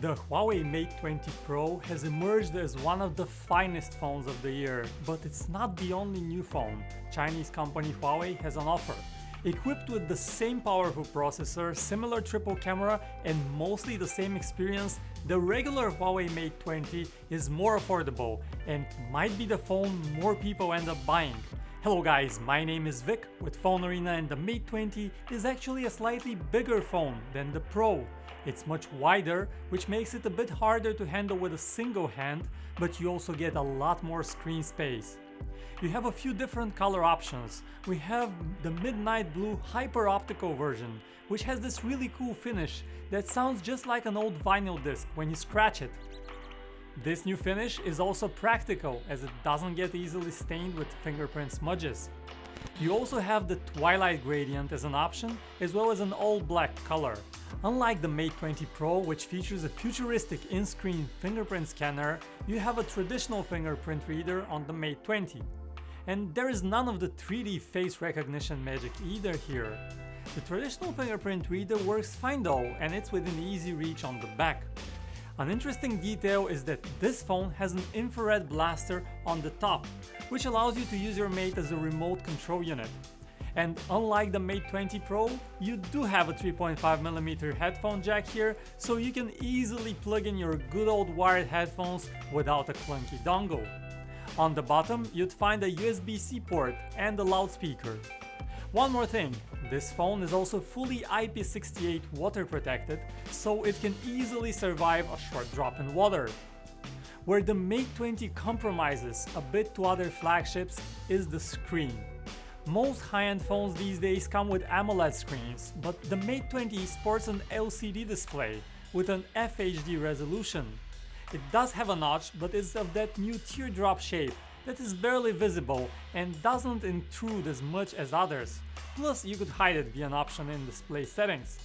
The Huawei Mate 20 Pro has emerged as one of the finest phones of the year, but it's not the only new phone Chinese company Huawei has on offer. Equipped with the same powerful processor, similar triple camera, and mostly the same experience, the regular Huawei Mate 20 is more affordable and might be the phone more people end up buying. Hello guys, my name is Vic with PhoneArena, and the Mate 20 is actually a slightly bigger phone than the Pro. It's much wider, which makes it a bit harder to handle with a single hand, but you also get a lot more screen space. You have a few different color options. We have the midnight blue hyper optical version, which has this really cool finish that sounds just like an old vinyl disc when you scratch it. This new finish is also practical, as it doesn't get easily stained with fingerprint smudges. You also have the twilight gradient as an option, as well as an all black color. Unlike the Mate 20 Pro, which features a futuristic in-screen fingerprint scanner, you have a traditional fingerprint reader on the Mate 20. And there is none of the 3D face recognition magic either here. The traditional fingerprint reader works fine though, and it's within easy reach on the back. An interesting detail is that this phone has an infrared blaster on the top, which allows you to use your Mate as a remote control unit. And unlike the Mate 20 Pro, you do have a 3.5mm headphone jack here, so you can easily plug in your good old wired headphones without a clunky dongle. On the bottom, you'd find a USB-C port and a loudspeaker. One more thing, this phone is also fully IP68 water protected, so it can easily survive a short drop in water. Where the Mate 20 compromises a bit to other flagships is the screen. Most high-end phones these days come with AMOLED screens, but the Mate 20 sports an LCD display with an FHD resolution. It does have a notch, but it's of that new teardrop shape that is barely visible and doesn't intrude as much as others. Plus, you could hide it via an option in display settings.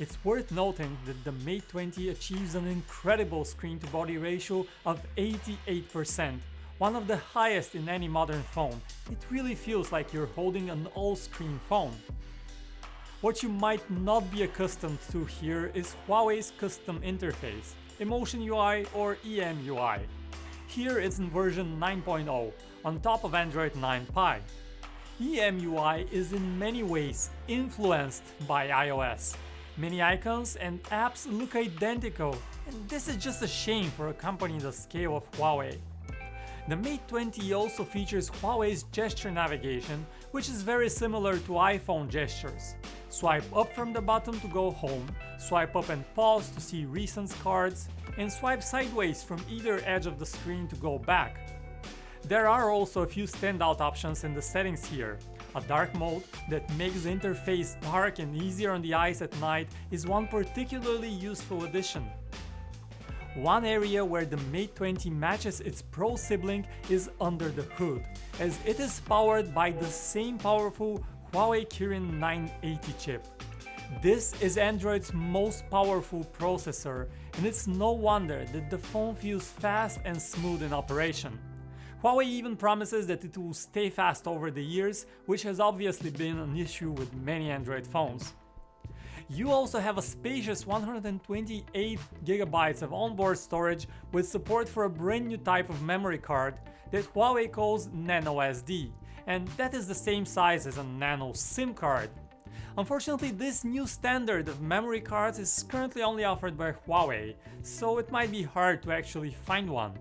It's worth noting that the Mate 20 achieves an incredible screen-to-body ratio of 88%, one of the highest in any modern phone. It really feels like you're holding an all-screen phone. What you might not be accustomed to here is Huawei's custom interface, Emotion UI or EMUI. Here it's in version 9.0, on top of Android 9 Pie. EMUI is in many ways influenced by iOS. Many icons and apps look identical, and this is just a shame for a company the scale of Huawei. The Mate 20 also features Huawei's gesture navigation, which is very similar to iPhone gestures. Swipe up from the bottom to go home, swipe up and pause to see recent cards, and swipe sideways from either edge of the screen to go back. There are also a few standout options in the settings here. A dark mode that makes the interface dark and easier on the eyes at night is one particularly useful addition. One area where the Mate 20 matches its Pro sibling is under the hood, as it is powered by the same powerful Huawei Kirin 980 chip. This is Android's most powerful processor, and it's no wonder that the phone feels fast and smooth in operation. Huawei even promises that it will stay fast over the years, which has obviously been an issue with many Android phones. You also have a spacious 128GB of onboard storage with support for a brand new type of memory card that Huawei calls Nano SD, and that is the same size as a Nano SIM card. Unfortunately, this new standard of memory cards is currently only offered by Huawei, so it might be hard to actually find one.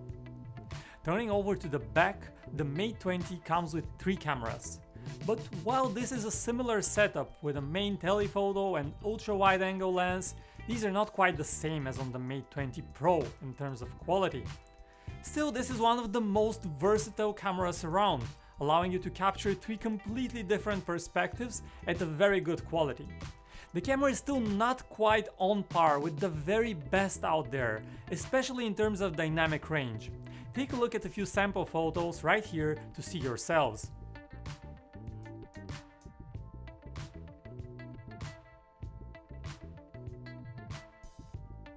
Turning over to the back, the Mate 20 comes with 3 cameras. But while this is a similar setup with a main telephoto and ultra-wide-angle lens, these are not quite the same as on the Mate 20 Pro in terms of quality. Still, this is one of the most versatile cameras around, allowing you to capture 3 completely different perspectives at a very good quality. The camera is still not quite on par with the very best out there, especially in terms of dynamic range. Take a look at a few sample photos right here to see yourselves.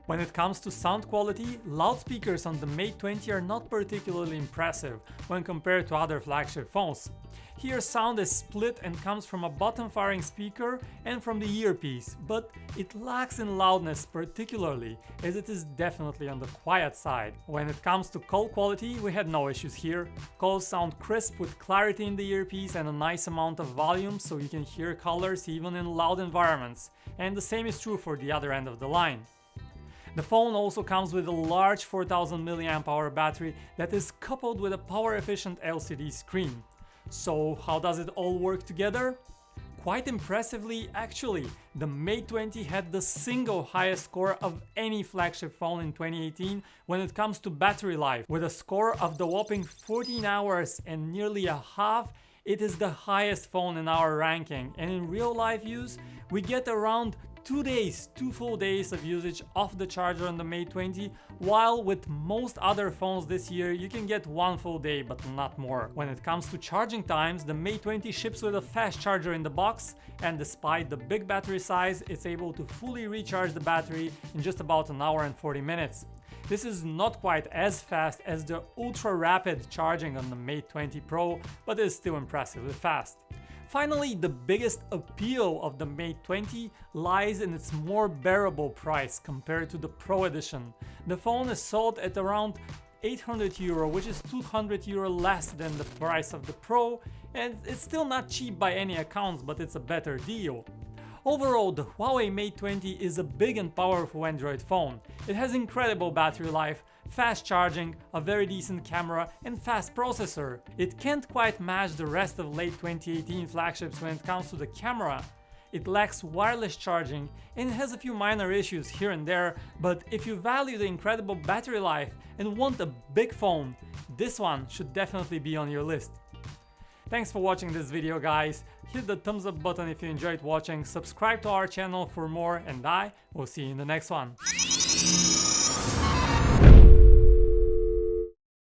When it comes to sound quality, loudspeakers on the Mate 20 are not particularly impressive when compared to other flagship phones. Here sound is split and comes from a bottom-firing speaker and from the earpiece, but it lacks in loudness particularly, as it is definitely on the quiet side. When it comes to call quality, we had no issues here. Calls sound crisp with clarity in the earpiece and a nice amount of volume, so you can hear colors even in loud environments. And the same is true for the other end of the line. The phone also comes with a large 4000 mAh battery that is coupled with a power-efficient LCD screen. So how does it all work together? Quite impressively, actually, the Mate 20 had the single highest score of any flagship phone in 2018 when it comes to battery life. With a score of the whopping 14 hours and nearly a half, it is the highest phone in our ranking, and in real life use, we get around 2 full days of usage off the charger on the Mate 20, while with most other phones this year you can get 1 full day but not more. When it comes to charging times, the Mate 20 ships with a fast charger in the box, and despite the big battery size, it's able to fully recharge the battery in just about an hour and 40 minutes. This is not quite as fast as the ultra rapid charging on the Mate 20 Pro, but is still impressively fast. Finally, the biggest appeal of the Mate 20 lies in its more bearable price compared to the Pro edition. The phone is sold at around €800, which is €200 less than the price of the Pro, and it's still not cheap by any accounts, but it's a better deal. Overall, the Huawei Mate 20 is a big and powerful Android phone. It has incredible battery life, fast charging, a very decent camera and fast processor. It can't quite match the rest of late 2018 flagships when it comes to the camera. It lacks wireless charging and it has a few minor issues here and there, but if you value the incredible battery life and want a big phone, this one should definitely be on your list. Thanks for watching this video, guys. Hit the thumbs up button if you enjoyed watching, subscribe to our channel for more, and I will see you in the next one.